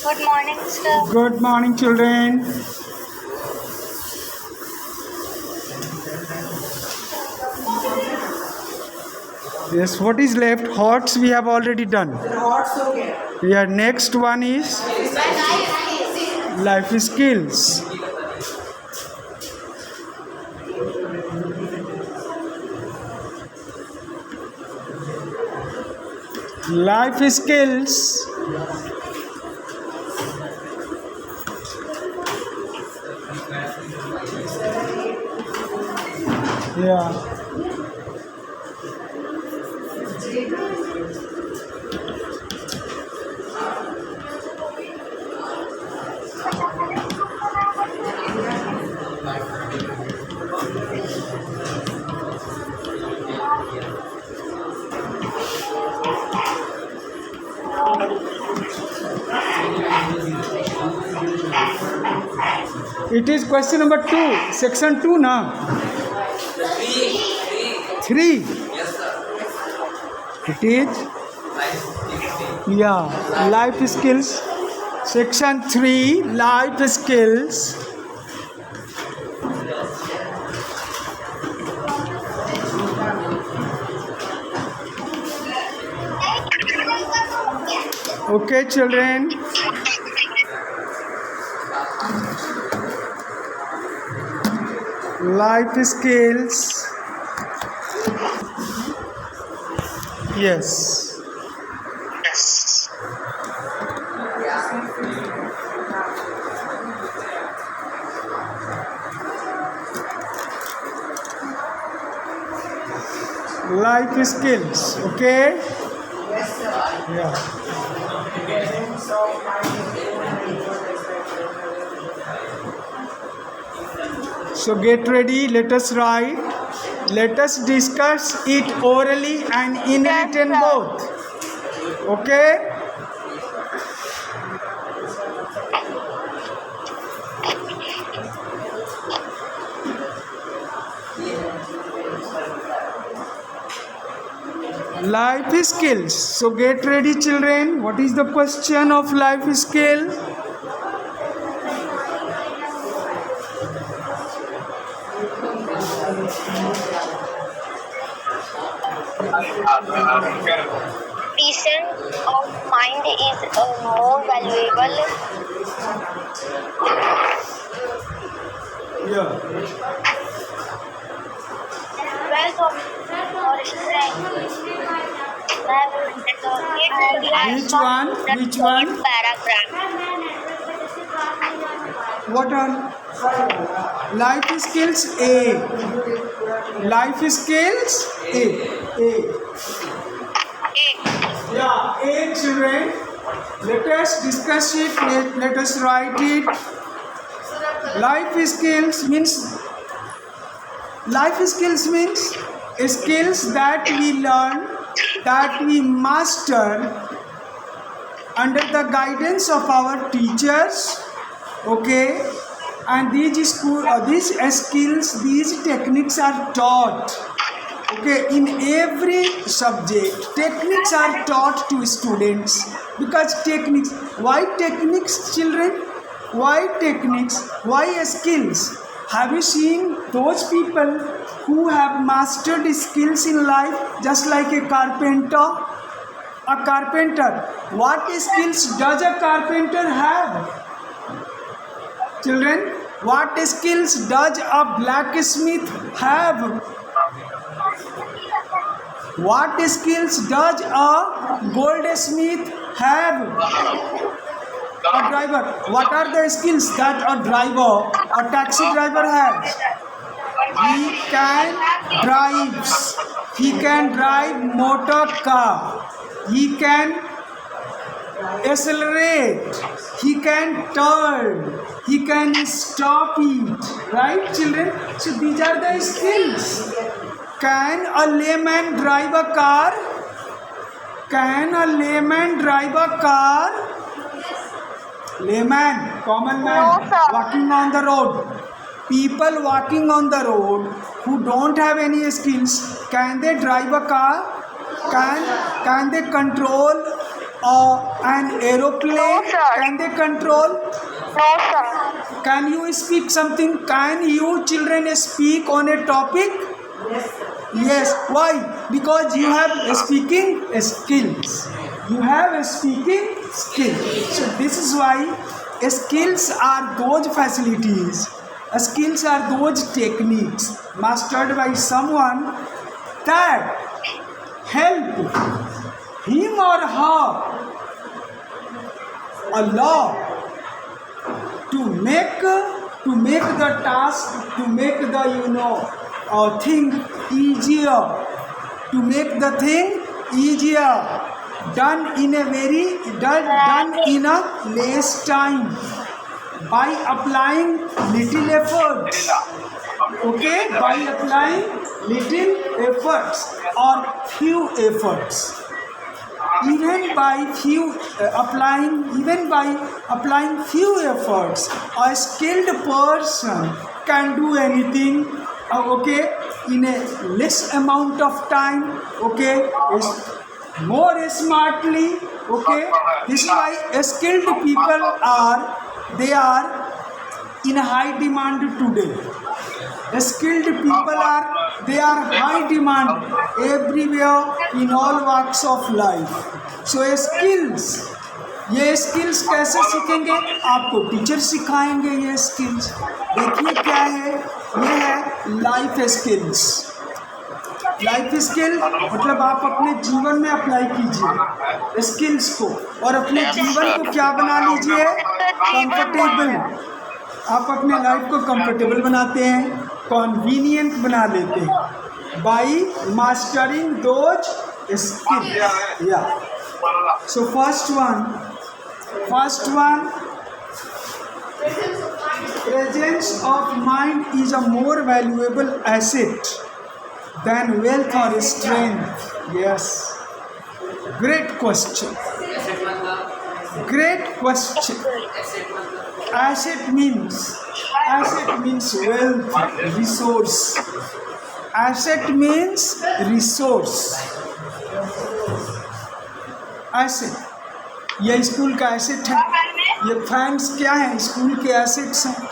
Good morning, sir. Good morning, children. Yes, what is left? Horts we have already done. Yeah, next one is life skills. Life skills. Yeah. It is question number 2, section 2 now. 3. It is, yeah, life skills. Section 3, life skills. Okay, children. Life skills. Yes. Life skills. Okay. Yeah. So get ready, let us write. Let us discuss it orally and in Yes, written sir. both. Okay? Life skills. So get ready, children. What is the question of life skill? Peace of mind is more valuable. Yeah. Wealth of or strength. Which one? Which one? Paragraph. What are life skills? A. Life skills? A. Yeah, A, children. Let us discuss it. Let us write it. Life skills means skills that we learn, that we master under the guidance of our teachers. Okay, and these skills, these techniques are taught. Okay, in every subject, techniques are taught to students because techniques. Why techniques, children? Why techniques? Why skills? Have you seen those people who have mastered skills in life, just like a carpenter? A carpenter. What skills does a carpenter have? Children, what skills does a blacksmith have? What skills does a goldsmith have? A driver. What are the skills that a driver, a taxi driver has? He can drive. He can drive motor car. He can accelerate. He can turn. He can stop it. Right, children? So these are the skills. Can a layman drive a car? Can a layman drive a car? Layman, common man, No, sir. walking on the road. People walking on the road who don't have any skills, can they drive a car? Can they control an aeroplane? No, sir. Can they control? No, sir. Can you speak something? Can you children speak on a topic? Yes. Why? Because you have speaking skills. You have speaking skills. So this is why skills are those facilities. Skills are those techniques mastered by someone that help him or her a lot to make the task, to make the thing easier, to make the thing easier, done in a less time, by applying little efforts. Okay, by applying little efforts or few efforts. Even by applying few efforts, a skilled person can do anything, okay, in a less amount of time, okay, is more smartly, okay. This is why skilled people are in high demand today. Skilled people are high demand everywhere in all walks of life. So ये skills कैसे सीखेंगे? आपको teacher सिखाएंगे ये skills. देखिए क्या है, ये है लाइफ स्किल्स। लाइफ स्किल मतलब आप अपने जीवन में अप्लाई कीजिए स्किल्स को और अपने जीवन को क्या बना लीजिए, कंफर्टेबल। आप अपने लाइफ को कंफर्टेबल बनाते हैं, कन्वीनियंट बना लेते हैं बाई मास्टरिंग दोज स्किल्स। या so first one presence of mind is a more valuable asset than wealth or strength. Yes, great question. Asset means wealth, resource. Asset means resource. Asset, ये school का asset है। ये fans क्या है? School के assets हैं।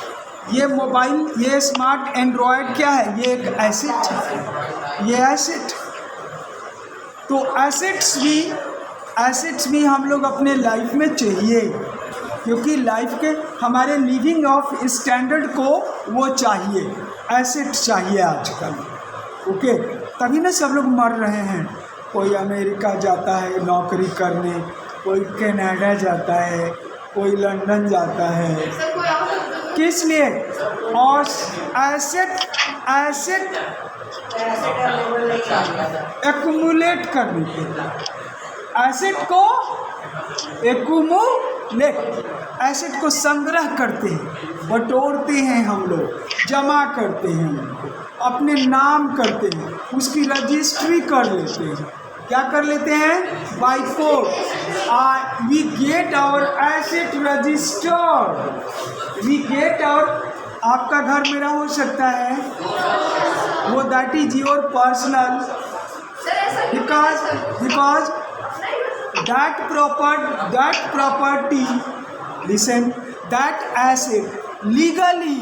ये mobile, ये स्मार्ट एंड्रॉयड क्या है? ये एक एसेट है। ये एसेट, तो एसेट्स भी हम लोग अपने लाइफ में चाहिए, क्योंकि लाइफ के हमारे लिविंग ऑफ स्टैंडर्ड को वो चाहिए, एसेट चाहिए आजकल। ओके, तभी ना सब लोग मर रहे हैं। कोई अमेरिका जाता है नौकरी करने, कोई कनाडा जाता है, कोई लंदन जाता है। किस लिए? और एसेट एक्यूमुलेट करने के लिए। एसेट को एसेट को संग्रह करते हैं, बटोरते हैं हम लोग, जमा करते हैं, अपने नाम करते हैं, उसकी रजिस्ट्री कर लेते हैं। क्या कर लेते हैं? By code we get our asset registered. We get our, आपका घर मेरा हो सकता है, वो that is your personal, because that property, listen, that asset legally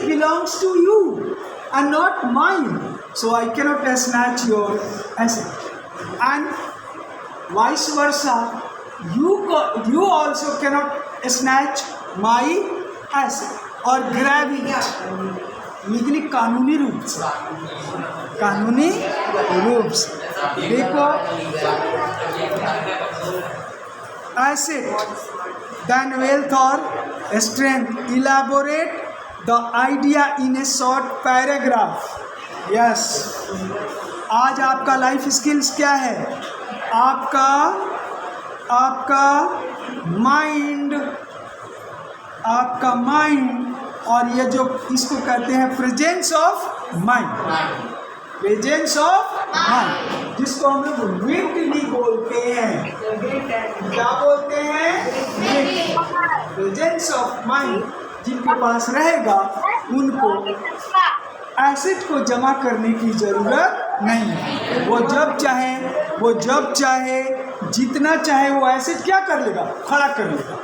belongs to you and not mine. So I cannot snatch your asset, and vice versa, you also cannot snatch my asset or grab it legally, कानूनी रूप से। देखो, asset than wealth or strength. Elaborate the idea in a short paragraph. Yes. आज आपका life skills क्या है? आपका mind और ये जो इसको कहते हैं प्रेजेंस ऑफ माइंड, जिसको हम लोग मेंटली बोलते हैं। क्या बोलते हैं? प्रेजेंस ऑफ माइंड जिनके पास रहेगा उनको एसेट को जमा करने की जरूरत नहीं, वो जब चाहे जितना चाहे वो ऐसे क्या कर लेगा, खड़ा कर लेगा,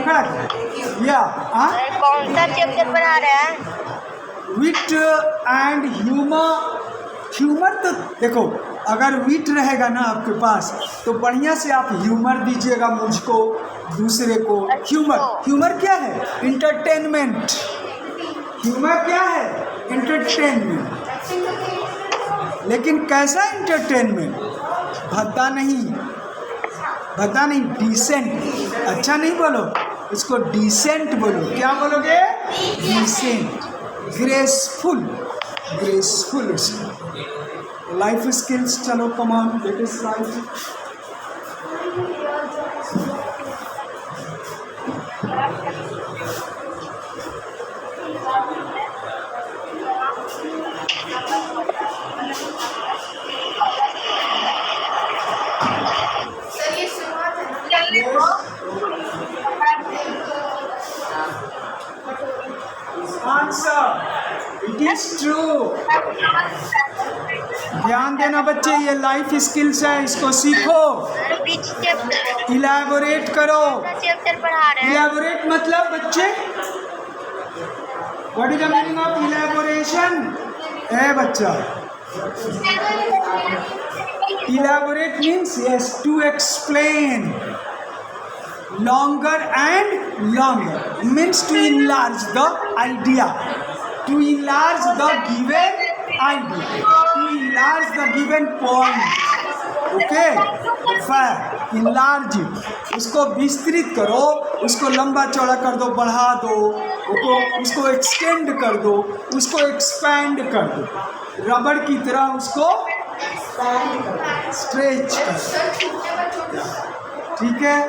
खड़ा कर या हाँ। कौन सा चैप्टर पढ़ा रहे हैं? विट एंड ह्यूमर तो देखो, अगर विट रहेगा ना आपके पास तो बढ़िया से आप ह्यूमर दीजिएगा मुझको, दूसरे को। ह्यूमर क्या है? इंटरटेनमेंट। ह्यूमर क्या है? इंटरटेनमेंट। लेकिन कैसा इंटरटेनमेंट? भद्दा नहीं, डिसेंट। अच्छा नहीं बोलो, इसको डिसेंट बोलो। क्या बोलोगे? Decent, graceful. लाइफ स्किल्स, चलो come on, get it right. Answer, it is true. ध्यान देना बच्चे, ये लाइफ स्किल्स है, इसको सीखो, बीच चैप्टर इलैबोरेट करो। चैप्टर पढ़ा रहे हैं। इलैबोरेट मतलब बच्चे, what is the meaning of elaboration? ए बच्चा, elaborate means yes to explain, longer and longer means to enlarge the idea, to enlarge the given idea, to enlarge the given point. Okay, fair, enlarge it, उसको विस्तृत करो, उसको लंबा चौड़ा कर दो, बढ़ा दो, उसको एक्सटेंड कर दो, उसको एक्सपैंड कर दो, रबड़ की तरह उसको स्ट्रेच कर। ठीक है,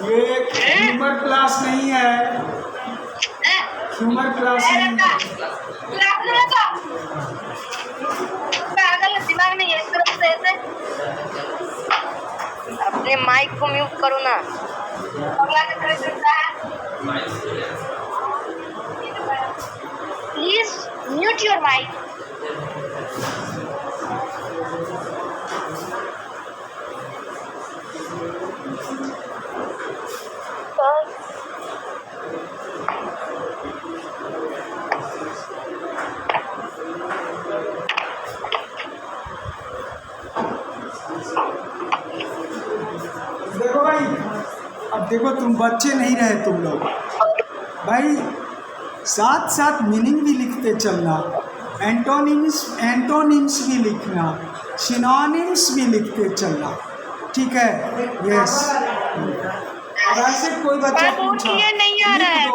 ये ह्यूमर क्लास नहीं है, ह्यूमर क्लास नहीं है। दिमाग नहीं है इस तरफ से ऐसे। अपने माइक को म्यूट करो ना। Please mute your mic. देखो भाई, अब देखो तुम बच्चे नहीं रहे तुम लोग भाई, साथ साथ मीनिंग भी लिखते चलना, एंटोनिम्स भी लिखना, सिनोनिम्स भी लिखते चलना, ठीक है? यस। अब ऐसे कोई बच्चा पूछा, नहीं आ रहा है,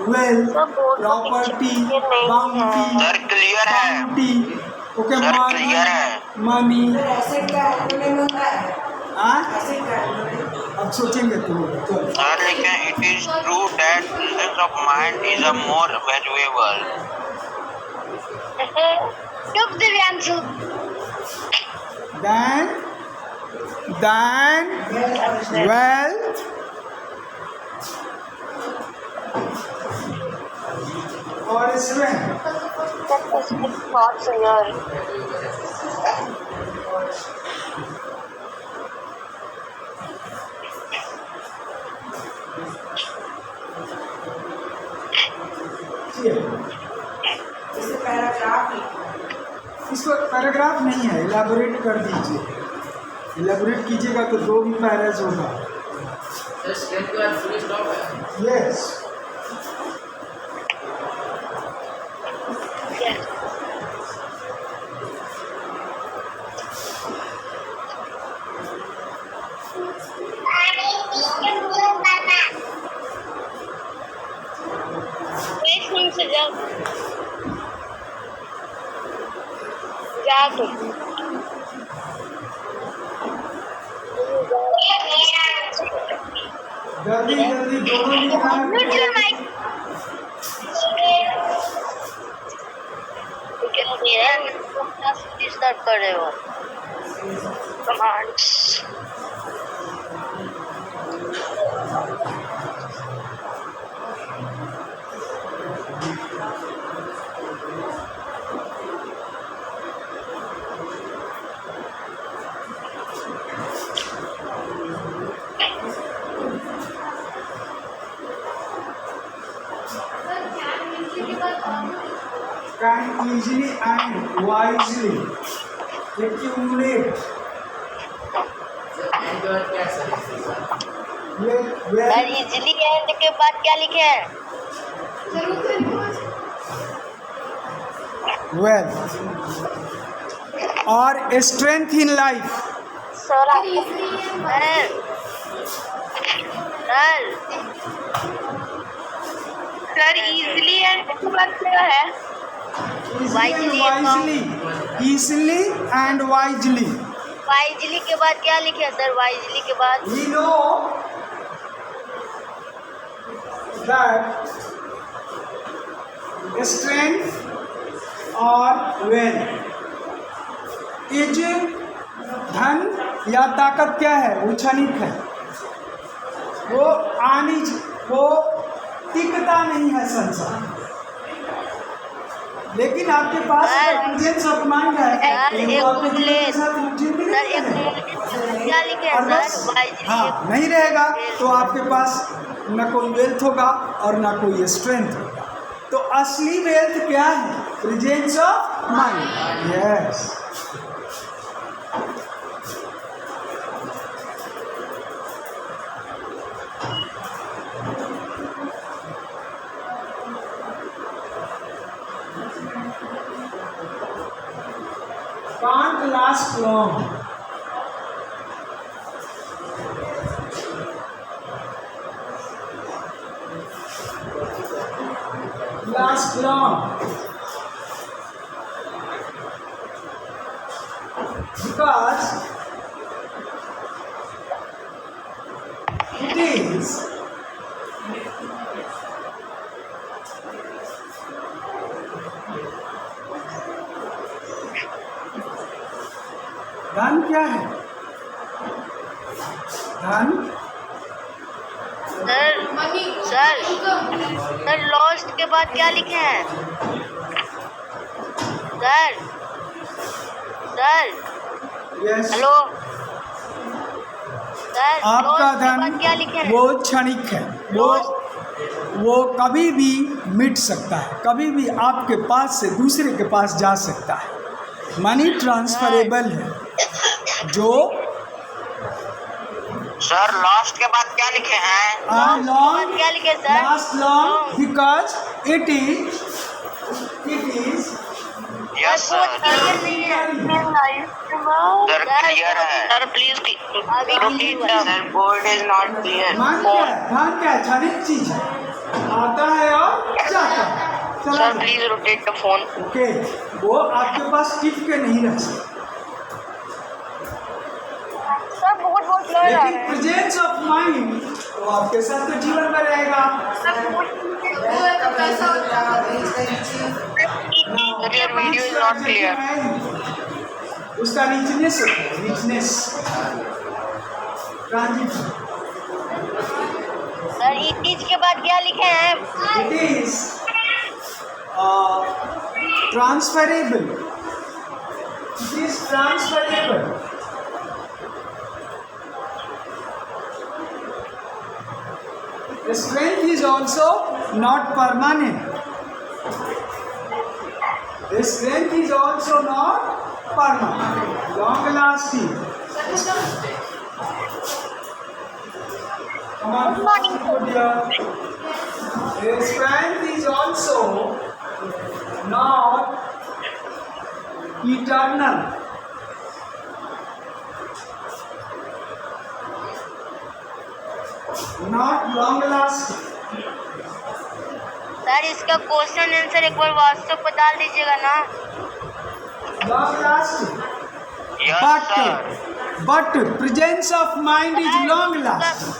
well, property, bounty, sir clear है, ओके, सर क्लियर है। मनी। अब सोचेंगे तुम। सर लेकिन it is true that presence of mind is a more valuable. चुप Divyanshu. Than wealth or strength. Thoughts in your इसको पैराग्राफ नहीं है, इलैबोरेट कर दीजिए। इलैबोरेट कीजिएगा तो 2 भी पैराज होगा। यस, जा तुम। जल्दी दोनों लिखना है। स्टार्ट कर रहे हो commands. can easily and wisely accumulate sir easily and के बाद क्या लिखे हैं? wealth or strength in life. Sir sir easily and के बाद क्या है? Easily and wisely. वाइजली के बाद क्या लिखे हैं सर? वाइजली के बाद We know that strength or wealth is धन या ताकत क्या है? वो क्षणिक है, वो टिकता नहीं है संसार। लेकिन आपके पास प्रेजेंस ऑफ माइंड है, वो आपके जीवन के साथ जिंदगी क्या लिखे हैं सर? वाइजली हाँ नहीं रहेगा तो आपके पास न कोई वेल्थ होगा और न कोई स्ट्रेंथ होगा। तो असली वेल्थ क्या है? Presence of mind. Yes, can't last long. Last long because it is धन क्या है? धन सर लॉस्ट के बाद क्या लिखे हैं? सर यस, हेलो सर, आपका lost के बाद धन क्या लिखे हैं? वो क्षणिक है, वो कभी भी मिट सकता है, कभी भी आपके पास से दूसरे के पास जा सकता है। मनी ट्रांसफरेबल है। जो सर लास्ट के बाद क्या लिखे हैं? लॉन्ग, क्या लिखे sir? Last long because it is yes sir. Sir clear है sir, please repeat sir, board is not clear. धन क्या है? क्षणिक चीज है, आता है और जाता है। Sir please rotate the phone. Okay, वो आपके पास टिक के नहीं रह सकते, सर बहुत लड़ रहा लेकिन है। प्रेजेंस ऑफ माइंड वो आपके साथ तो जीवन में रहेगा। Your video is not clear. उसका रिचनेस होता है, रिचनेस ट्रांजिशन। सर इट के बाद क्या लिखे हैं? It is transferable, it is transferable. The strength is also not permanent. The strength is also not permanent, long lasting. Come on, dear. The strength is also not eternal. Not long lasting. Sir इसका question answer एक बार WhatsApp पर डाल दीजिएगा ना। Long lasting. Yes sir. But presence of mind is long lasting.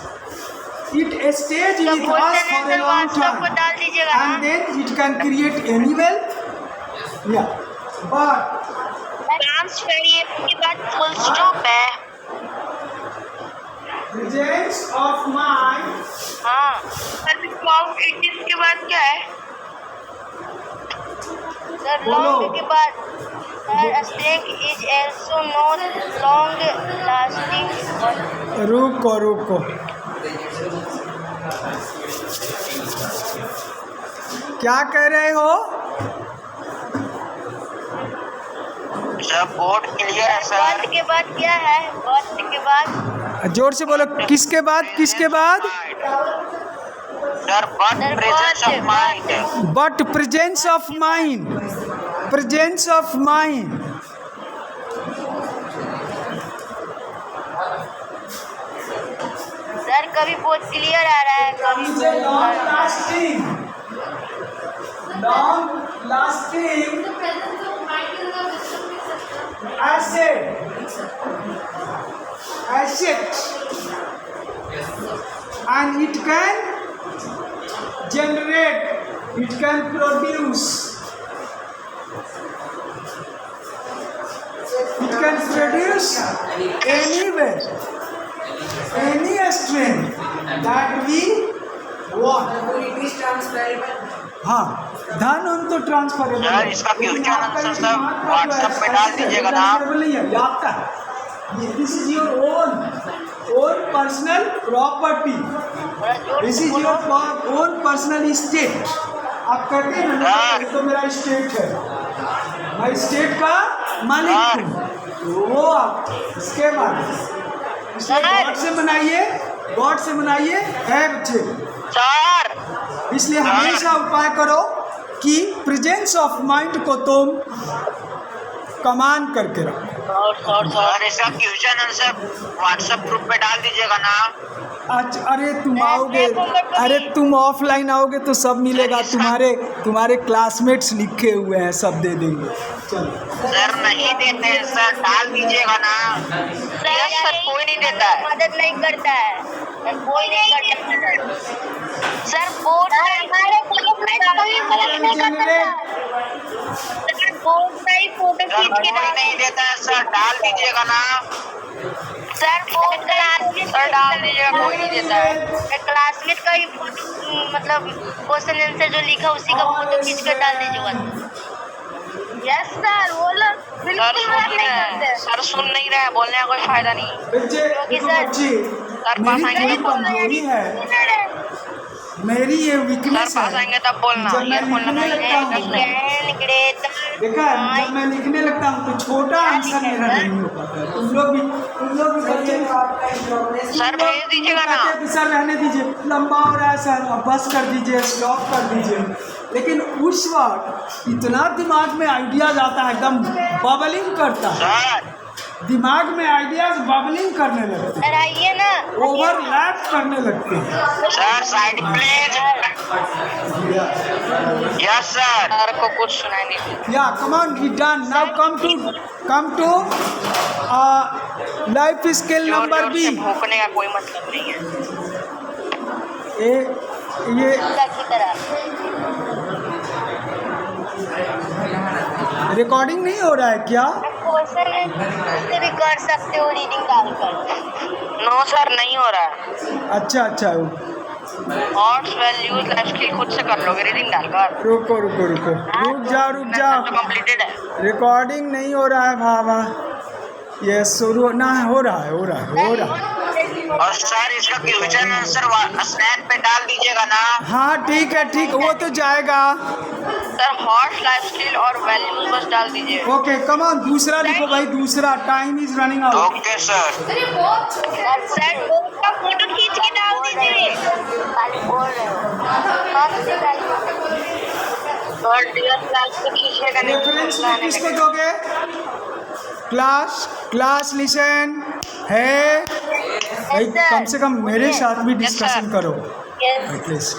It stays with us for a long WhatsApp पर time, डाल दीजिएगा and ना। then it can create any wealth. Yeah, but transfer के बाद फुल स्टॉप है। presence of mind हाँ sir long के बाद क्या है? सर लॉन्ग के बाद sir strength is also not long lasting. रुको क्या कह रहे हो? सब बोर्ड क्लियर है सर। बट के बाद क्या है? बट के बाद जोर से बोलो, किसके बाद? किसके बाद? Sir but presence of mind. But presence of mind, presence of mind. Sir कभी बहुत क्लियर आ रहा है, कभी long lasting, long lasting asset, and it can generate, it can produce, it can produce anywhere, any strength that we want. हाँ, धन उन तो transferable है। सर इसका क्वेश्चन आंसर सब व्हाट्सएप पे डाल दीजिएगा ना। नहीं है, ये आपका है। This is your own personal property, this is your own personal state. आप कहते हैं ना, ये तो मेरा स्टेट है, मैं स्टेट का मालिक हूँ। वो आप इसके बाद गॉड से मनाइए, गॉड से मनाइए है बच्चे। सर इसलिए हमेशा उपाय करो कि प्रेजेंस ऑफ माइंड को तुम कमान करके रखो। सर इसका क्वेश्चन आंसर व्हाट्सएप ग्रुप पे डाल दीजिएगा ना। अच्छा, अरे तुम आओगे, अरे तुम ऑफलाइन आओगे तो सब मिलेगा, तुम्हारे क्लासमेट्स लिखे हुए हैं, सब दे देंगे। चलो सर नहीं देते हैं सर, डाल दीजिएगा ना। सर कोई नहीं देता है, मदद नहीं करता है सर, कोई नहीं करता है सर। बोर्ड बोर्ड का ही फोटो सर खींच के कोई नहीं देता है सर, डाल दीजिएगा ना। सर बोर्ड क्लासमेट सर डाल दीजिएगा, कोई नहीं देता है। क्लासमेट का ही फोटो, मतलब क्वेश्चन आंसर जो लिखा उसी का फोटो खींच कर डाल दीजिएगा। यस सर, बोलो। सर सुन नहीं रहे, सर सुन नहीं रहे, बोलने का कोई फायदा नहीं। बच्चे, देखो बच्चे, मेरी कमजोरी है, मेरी ये वीकनेस सर पास है। आएंगे तब बोलना, जब मैं ये बोलना लिखने लगता हूँ, देखा है, जब मैं लिखने लगता हूँ तो छोटा आंसर मेरा नहीं हो पाता है। तुम लोग भी बच्चे सर भेज दीजिएगा ना। कहते हैं कि सर रहने दीजिए, लंबा हो रहा है सर, अब बस कर दीजिए, स्टॉप कर दीजिए। लेकिन उस वक्त इतना दिमाग में आइडियाज आता है, एकदम बबलिंग करता है, सर दिमाग में आइडियाज बबलिंग करने लगते हैं, सर आइए ना, ओवरलैप करने लगते हैं। Sir side please. Yes sir. Sir को कुछ सुनाई नहीं। या come on, we done now. Come to life skill number B. भूखने का कोई मतलब नहीं है। ये की तरह रिकॉर्डिंग नहीं हो रहा है क्या? क्वेश्चन से भी कर सकते हो रीडिंग डालकर। नो सर नहीं हो रहा है। अच्छा अच्छा, ऑड्स वैल्यूज लाइफ स्किल खुद से कर लोगे रीडिंग डालकर। रुको रुको रुको, रुक जाओ। तो कंप्लीटेड है। रिकॉर्डिंग नहीं हो रहा है बाबा। ये शुरू ना हो रहा है। और सर इसका क्वेश्चन आंसर स्नैप पे डाल दीजिएगा ना। हाँ ठीक है, वो तो जाएगा। सर हॉर्स लाइफ स्किल और वैल्यूज बस डाल दीजिए। ओके कम ऑन, दूसरा लिखो भाई, दूसरा। Time is running out. Okay sir. Sir का फोटो खींच के डाल दीजिए। बोल रहे हो रेफरेंस किसको दोगे? क्लास लिसन है भाई, कम से कम मेरे साथ भी डिस्कशन करो एटलीस्ट।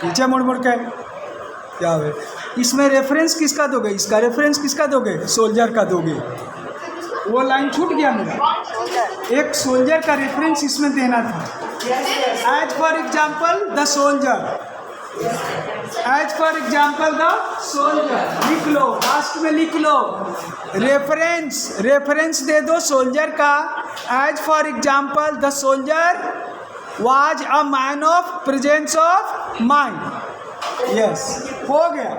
पीछे मुड़ के क्या है इसमें? रेफरेंस किसका दोगे? इसका रेफरेंस किसका दोगे? सोल्जर का दोगे। वो लाइन छूट गया मेरा, एक सोल्जर का रेफरेंस इसमें देना था। As for example the soldier, as for example the soldier लिख लो, लास्ट में लिख लो रेफरेंस दे दो सोल्जर का। As for example the soldier was a man of presence of mind. Yes, हो गया।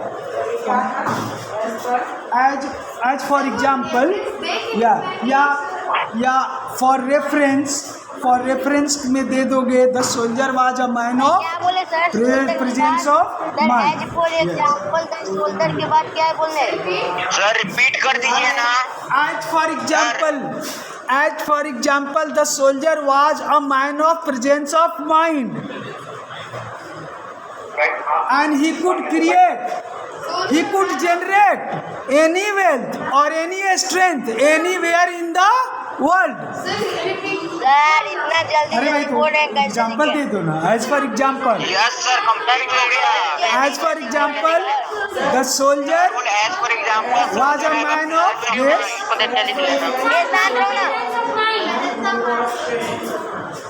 एज फॉर एग्जाम्पल या फॉर रेफरेंस फॉर रेफरेंस में दे दोगे the soldier was a man of क्या बोले sir? Presence of mind. As for example the soldier के बाद क्या बोले? सर रिपीट कर दीजिए ना। As for example, the soldier was a man of presence of mind, and he could generate any wealth or any strength anywhere in the world. Sir इतना जल्दी अरे भाई जल्दी तो बोल रहे हैं कैसे एग्जाम्पल दे लिखे? दो ना। As for example, yes sir, compare हो गया। As for example, the soldier as for example was a man of yes, ये शांत रहो ना।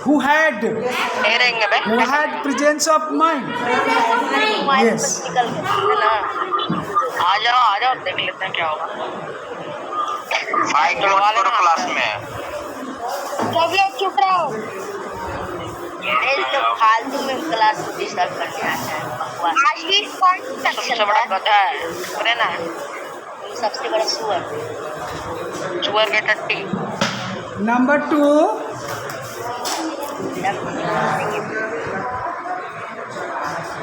who had रहेंगे बे। presence of mind. Yes. निकल गए है ना? आ जाओ देख लेते हैं क्या होगा। फाइट वाले क्लास में कभी चुप रहो। ये तो फालतू में क्लास को डिस्टर्ब करने आता है बकवास। आज भी कौन सबसे बड़ा गधा है? सुने ना, सबसे बड़ा सुअर के टट्टी। Number 2,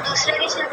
दूसरे के साथ